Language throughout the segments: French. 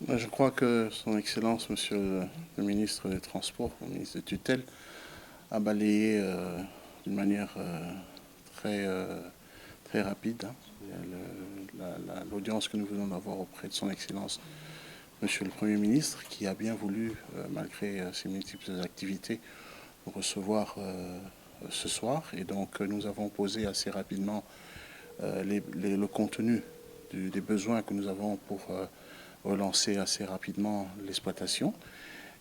Je crois que Son Excellence, Monsieur le ministre des Transports, le ministre de tutelle, a balayé d'une manière très rapide l'audience que nous venons d'avoir auprès de Son Excellence, Monsieur le Premier ministre, qui a bien voulu, malgré ses multiples activités, nous recevoir ce soir. Et donc nous avons posé assez rapidement le contenu des besoins que nous avons pour relancer assez rapidement l'exploitation.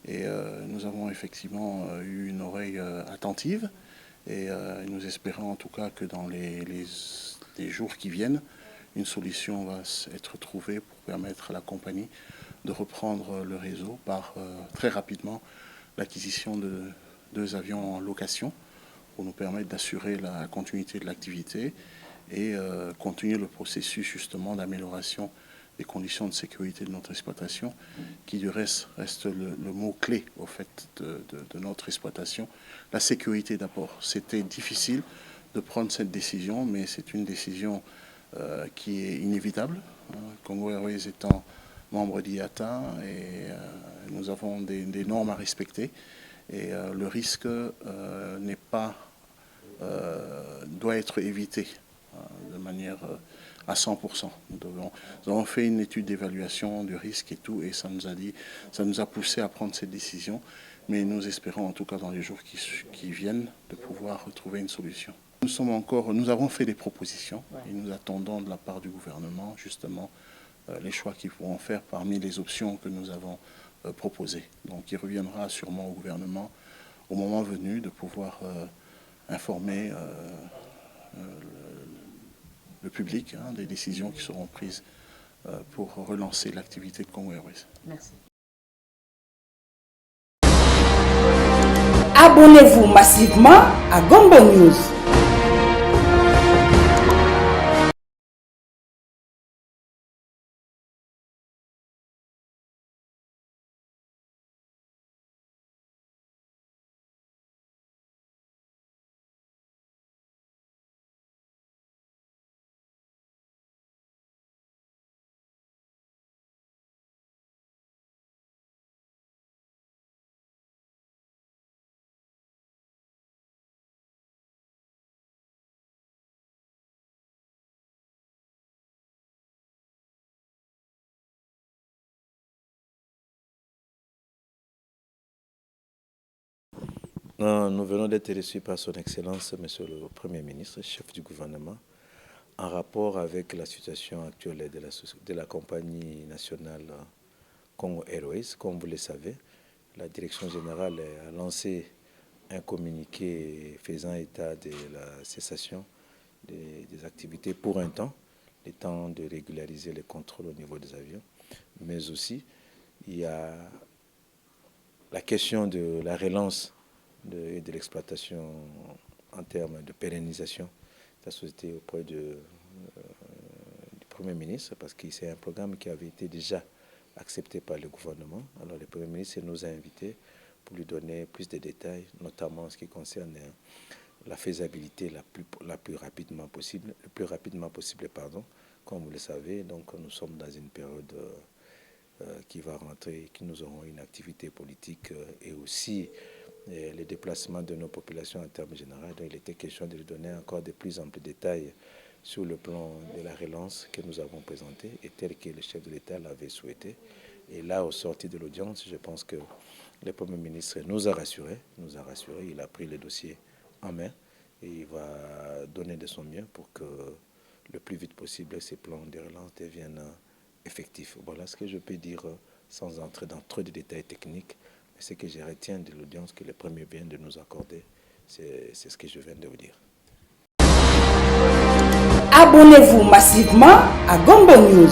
Et nous avons effectivement eu une oreille attentive et nous espérons en tout cas que dans les jours qui viennent, une solution va être trouvée pour permettre à la compagnie de reprendre le réseau par très rapidement l'acquisition de 2 avions en location pour nous permettre d'assurer la continuité de l'activité et continuer le processus justement d'amélioration des conditions de sécurité de notre exploitation, qui du reste le mot-clé au fait de notre exploitation. La sécurité d'abord. C'était difficile de prendre cette décision, mais c'est une décision qui est inévitable. Congo Airways étant membre d'IATA, et nous avons des normes à respecter, et le risque doit être évité de manière à 100%. Nous avons fait une étude d'évaluation du risque et tout, et ça nous a poussé à prendre cette décision. Mais nous espérons, en tout cas dans les jours qui viennent, de pouvoir trouver une solution. Nous avons fait des propositions et nous attendons de la part du gouvernement justement les choix qu'ils pourront faire parmi les options que nous avons proposées. Donc il reviendra sûrement au gouvernement au moment venu de pouvoir informer le public des décisions qui seront prises pour relancer l'activité de Congo Airways. Merci. Abonnez-vous massivement à Gombo News. Nous venons d'être reçus par Son Excellence, Monsieur le Premier ministre, chef du gouvernement, en rapport avec la situation actuelle de la compagnie nationale Congo Airways. Comme vous le savez, la direction générale a lancé un communiqué faisant état de la cessation des activités pour un temps, le temps de régulariser les contrôles au niveau des avions, mais aussi il y a la question de la relance de l'exploitation en termes de pérennisation de la société auprès du Premier ministre, parce que c'est un programme qui avait été déjà accepté par le gouvernement. Alors le Premier ministre nous a invités pour lui donner plus de détails, notamment en ce qui concerne la faisabilité le plus rapidement possible, comme vous le savez. Donc nous sommes dans une période qui va rentrer, qui nous aurons une activité politique et aussi les déplacements de nos populations en termes généraux. Donc il était question de lui donner encore de plus amples détails sur le plan de la relance que nous avons présenté et tel que le chef de l'État l'avait souhaité. Et là, au sorti de l'audience, je pense que le Premier ministre nous a rassurés, il a pris le dossier en main et il va donner de son mieux pour que le plus vite possible ces plans de relance deviennent effectifs. Voilà ce que je peux dire sans entrer dans trop de détails techniques. Mais ce que je retiens de l'audience que le Premier vient de nous accorder, c'est ce que je viens de vous dire. Abonnez-vous massivement à Gombo News.